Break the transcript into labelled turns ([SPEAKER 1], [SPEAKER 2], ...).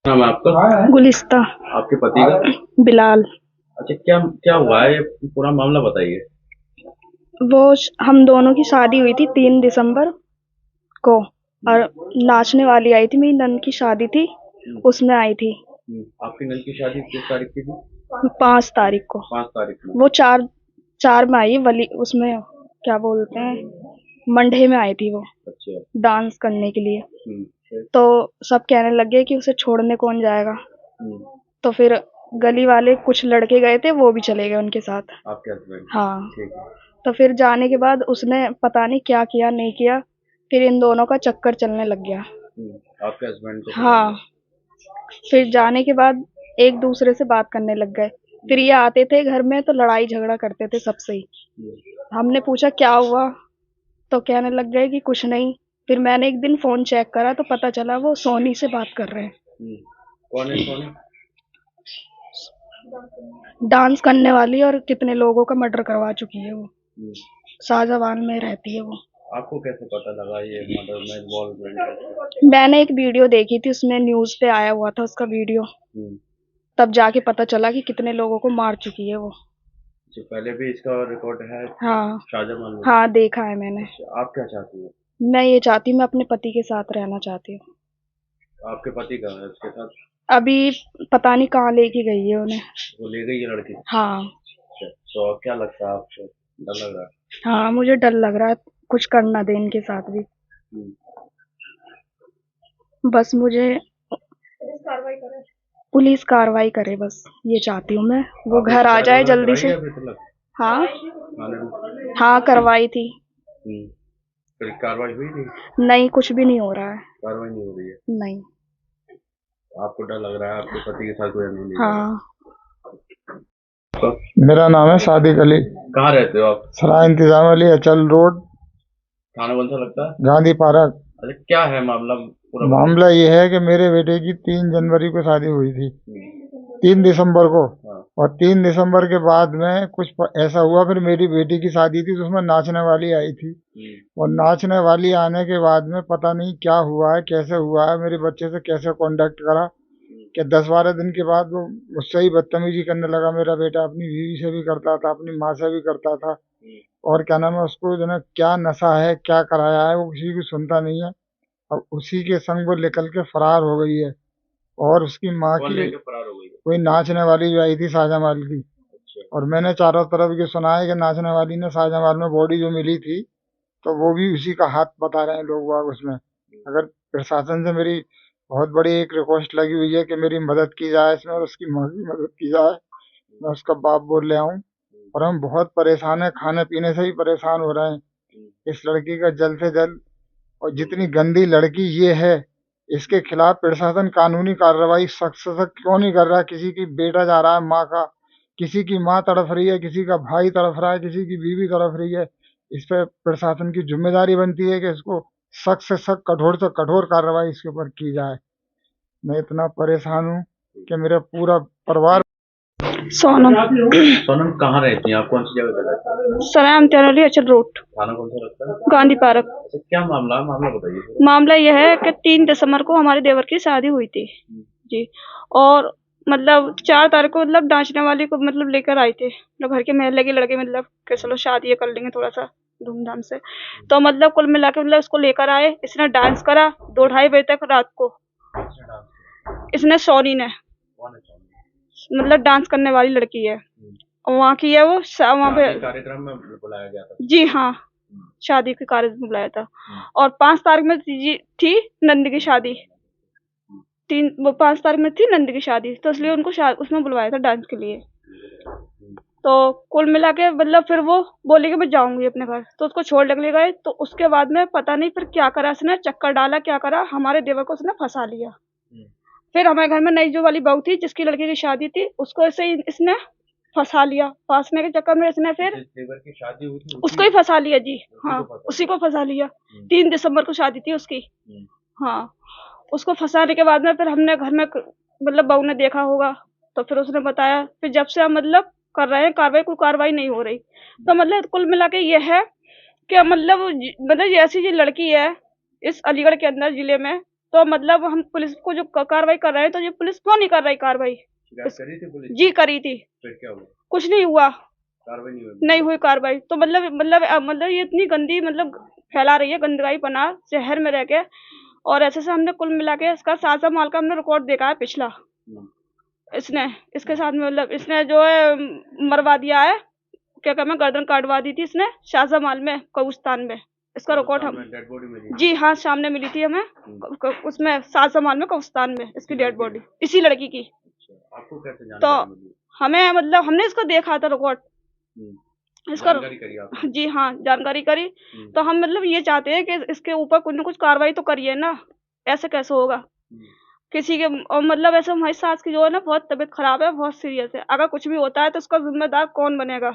[SPEAKER 1] नाम है आपका?
[SPEAKER 2] गुलिस्ता।
[SPEAKER 1] आपके पति का?
[SPEAKER 2] बिलाल।
[SPEAKER 1] अच्छा, क्या क्या हुआ है, ये पूरा मामला बताइए।
[SPEAKER 2] हम दोनों की शादी हुई थी 3 दिसंबर को। और नाचने वाली आई थी, मेरी नंद की शादी थी,
[SPEAKER 1] हम्म,
[SPEAKER 2] उसमें आई थी।
[SPEAKER 1] आपकी नंद की शादी किस तारीख की थी?
[SPEAKER 2] 5 तारीख को।
[SPEAKER 1] 5 तारीख में।
[SPEAKER 2] वो चार चार में आई वली, उसमें क्या बोलते हैं, मंडे में आई थी वो
[SPEAKER 1] अच्छा।
[SPEAKER 2] डांस करने के लिए।
[SPEAKER 1] फिर?
[SPEAKER 2] तो सब कहने लगे कि उसे छोड़ने कौन जाएगा।
[SPEAKER 1] हम्म,
[SPEAKER 2] तो फिर गली वाले कुछ लड़के गए थे, वो भी चले गए उनके साथ।
[SPEAKER 1] आपके हस्बैंड?
[SPEAKER 2] हाँ।
[SPEAKER 1] ठीक है।
[SPEAKER 2] तो फिर जाने के बाद उसने पता नहीं क्या किया नहीं किया, फिर इन दोनों का चक्कर चलने लग गया।
[SPEAKER 1] आपके हस्बैंड को पता
[SPEAKER 2] हाँ।
[SPEAKER 1] लगा?
[SPEAKER 2] फिर जाने के बाद एक दूसरे से बात करने लग गए। फिर ये आते थे घर में तो लड़ाई झगड़ा करते थे सबसे ही। हमने पूछा क्या हुआ, तो कहने लग गए कि कुछ नहीं। फिर मैंने एक दिन फोन चेक करा तो पता चला वो सोनी से बात कर रहे हैं।
[SPEAKER 1] कौन है सोनी?
[SPEAKER 2] डांस करने वाली, और कितने लोगों का मर्डर करवा चुकी है वो। शाहजहां में रहती है वो।
[SPEAKER 1] आपको कैसे पता लगा ये मर्डर में इन्वॉल्वमेंट है?
[SPEAKER 2] मैंने एक वीडियो देखी थी, उसमें न्यूज पे आया हुआ था उसका वीडियो। तब जाके पता चला कि कितने लोगों को मार चुकी है वो।
[SPEAKER 1] जो पहले भी इसका रिकॉर्ड है
[SPEAKER 2] हाँ।
[SPEAKER 1] शाहजहां में?
[SPEAKER 2] हाँ, देखा है मैंने।
[SPEAKER 1] अच्छा, आप क्या चाहती हो?
[SPEAKER 2] मैं ये चाहती हूँ, मैं अपने पति के साथ रहना चाहती हूँ।
[SPEAKER 1] आपके पति कहाँ है उसके साथ?
[SPEAKER 2] अभी पता नहीं कहाँ लेके गई है उन्हें।
[SPEAKER 1] वो ले गई है लड़की?
[SPEAKER 2] हाँ।
[SPEAKER 1] अच्छा, तो अब क्या लगता है आपको? डर लग रहा है?
[SPEAKER 2] हाँ, मुझे डर लग रहा है कुछ करना दे इनके साथ भी।
[SPEAKER 1] हम्म,
[SPEAKER 2] बस मुझे पुलिस कार्रवाई करे, बस ये चाहती हूँ मैं। वो
[SPEAKER 1] आपने
[SPEAKER 2] घर आ
[SPEAKER 1] शिकायत
[SPEAKER 2] जाए
[SPEAKER 1] वगैरह
[SPEAKER 2] जल्दी
[SPEAKER 1] कराई
[SPEAKER 2] से।
[SPEAKER 1] है अभी तक
[SPEAKER 2] हाँ।
[SPEAKER 1] थाने में?
[SPEAKER 2] हाँ, करवाई थी।
[SPEAKER 1] फिर कार्रवाई हुई नहीं?
[SPEAKER 2] नहीं, कुछ भी नहीं हो रहा है।
[SPEAKER 1] कार्रवाई नहीं हो रही है?
[SPEAKER 2] नहीं।
[SPEAKER 1] आपको डर लग रहा है आपके पति के साथ कोई अनहोनी हो
[SPEAKER 2] हाँ।
[SPEAKER 1] तो?
[SPEAKER 3] मेरा नाम है सादिक अली।
[SPEAKER 1] कहाँ रहते हो आप?
[SPEAKER 3] सराय इंतजाम अली, अचल रोड,
[SPEAKER 1] थाना कौन सा लगता है?
[SPEAKER 3] गांधी पार्क।
[SPEAKER 1] अच्छा, क्या है मामला पूरा बताइए।
[SPEAKER 3] मामला ये है कि मेरे बेटे की 3 जनवरी को शादी हुई थी, 3 दिसंबर को।
[SPEAKER 1] हाँ।
[SPEAKER 3] और 3 दिसंबर के बाद में ऐसा हुआ, फिर मेरी बेटी की शादी थी तो उसमें नाचने वाली आई थी। और नाचने वाली आने के बाद में पता नहीं क्या हुआ है, कैसे हुआ है, मेरे बच्चे से कैसे कांटेक्ट करा कि 10-12 दिन के बाद वो मुझसे ही बदतमीजी करने लगा। मेरा बेटा अपनी बीवी से भी करता था, अपनी माँ से भी करता था। और क्या नाम है, उसको जो है क्या नशा है, क्या कराया है, वो किसी की सुनता नहीं है। अब उसी के संग वो निकल के फरार हो गई है। और उसकी माँ
[SPEAKER 1] कौन
[SPEAKER 3] की
[SPEAKER 1] लेके फरार हो गई?
[SPEAKER 3] कोई नाचने वाली जो आई थी शाहजहां की।
[SPEAKER 1] अच्छा।
[SPEAKER 3] और मैंने चारों तरफ ये सुना है कि नाचने वाली ने शाहजहां में बॉडी जो मिली थी, तो वो भी उसी का हाथ बता रहे हैं लोग बाग उसमें। अगर प्रशासन से मेरी बहुत बड़ी एक रिक्वेस्ट लगी हुई है कि मेरी मदद की जाए इसमें, और उसकी माँ की मदद की जाए। मैं उसका बाप बोल रहा हूँ। और हम बहुत परेशान हैं, खाने पीने से ही परेशान हो रहे हैं। इस लड़की का जल्द से जल्द, और जितनी गंदी लड़की ये है, इसके खिलाफ प्रशासन कानूनी कार्रवाई सख्त से सख्त क्यों नहीं कर रहा। किसी की बेटा जा रहा है माँ का, किसी की माँ तड़फ रही है, किसी का भाई तड़फ रहा है, किसी की बीवी तड़फ रही है। इस पर प्रशासन की जिम्मेदारी बनती है कि इसको सख्त से सख्त, कठोर से कठोर कार्रवाई इसके ऊपर की जाए। मैं इतना परेशान हूँ कि मेरा पूरा परिवार।
[SPEAKER 2] सोनम।
[SPEAKER 1] सोनम कहाँ रहती हैं आप? कौन सी जगह पे रहती हैं?
[SPEAKER 2] सराय इंतजाम अचल रोड,
[SPEAKER 1] थाना कौन सा लगता है?
[SPEAKER 2] गांधी पार्क।
[SPEAKER 1] अच्छा, क्या मामला है, मामला बताइए थोड़ा।
[SPEAKER 2] मामला यह है कि 3 दिसंबर को हमारे देवर की शादी हुई थी जी। और मतलब 4 तारीख को मतलब नाचने वाली को मतलब लेकर आए थे, मतलब घर के मोहल्ले के लड़के, मतलब कि चलो शादी कर लेंगे थोड़ा सा धूमधाम से। तो मतलब कुल मिला के मतलब उसको लेकर आए, इसने डांस करा 2-2:30 बजे तक रात को।
[SPEAKER 1] किसने डांस किया?
[SPEAKER 2] इसने, सोनी ने।
[SPEAKER 1] कौन है सोनी?
[SPEAKER 2] मतलब डांस करने वाली लड़की है, वहाँ की है वो। वहाँ पे
[SPEAKER 1] शादी कार्यक्रम में बुलाया गया था?
[SPEAKER 2] जी हाँ, शादी के कार्यक्रम में बुलाया था। और 5 तारीख में थी नंद की शादी। 5 तारीख में थी नंद की शादी, तो इसलिए उनको उसमें बुलवाया था डांस के लिए। तो कुल मिला के मतलब फिर वो बोली कि मैं जाऊंगी अपने घर, तो उसको छोड़ के गए। तो उसके बाद में पता नहीं फिर क्या करा, इसने चक्कर डाला क्या करा, हमारे देवर को उसने फंसा लिया। फिर हमारे घर में नई जो वाली बहू थी जिसकी लड़की की शादी थी, उसको ऐसे ही इसने फंसा लिया। फांसने के चक्कर में इसने फिर
[SPEAKER 1] देवर की शादी हुई थी
[SPEAKER 2] उसको ही फंसा लिया जी। हाँ, उसी को फंसा लिया। 3 दिसंबर को शादी थी उसकी। हाँ, उसको फंसाने के बाद में फिर हमने घर में मतलब बहू ने देखा होगा, तो फिर उसने बताया। फिर जब से हम मतलब कर रहे हैं कार्रवाई, कोई कार्रवाई नहीं हो रही। तो मतलब कुल मिला के ये है कि मतलब जैसी ये लड़की है इस अलीगढ़ के अंदर जिले में, तो मतलब हम पुलिस को जो कार्रवाई कर रहे हैं, तो ये पुलिस क्यों नहीं कर रही कार्रवाई?
[SPEAKER 1] शिकायत करी थी पुलिस?
[SPEAKER 2] जी करी थी,
[SPEAKER 1] फिर क्या हुआ?
[SPEAKER 2] कुछ नहीं हुआ,
[SPEAKER 1] कार्रवाई नहीं हुई?
[SPEAKER 2] नहीं हुई कार्रवाई। तो मतलब ये इतनी गंदी मतलब फैला रही है, गंदगी पना शहर में रह के। और ऐसे से हमने कुल मिला के इसका साजा माल का हमने रिकॉर्ड देखा है पिछला। इसने इसके साथ में मतलब इसने जो है मरवा दिया है, क्या कहते हैं, गर्दन काटवा दी थी इसने शाहजमाल में, कब्रिस्तान में। इसका रिकॉर्ड हम
[SPEAKER 1] डेड बॉडी मिली?
[SPEAKER 2] जी हाँ, सामने मिली थी हमें, उसमें शाहजमाल में, कब्रिस्तान में इसकी डेड बॉडी, इसी लड़की की।
[SPEAKER 1] अच्छा, आपको कैसे
[SPEAKER 2] तो
[SPEAKER 1] जानकारी मिली?
[SPEAKER 2] हमें मतलब हमने इसको देखा था रिकॉर्ड, इसका
[SPEAKER 1] जानकारी करी आपने?
[SPEAKER 2] जी हाँ, जानकारी करी। तो हम मतलब ये चाहते हैं कि इसके ऊपर कुछ न कुछ कार्रवाई तो करिए ना, ऐसे कैसे होगा किसी के। और मतलब ऐसे हमारी सास की जो है ना बहुत तबीयत खराब है, बहुत सीरियस है। अगर कुछ भी होता है तो उसका जिम्मेदार कौन बनेगा?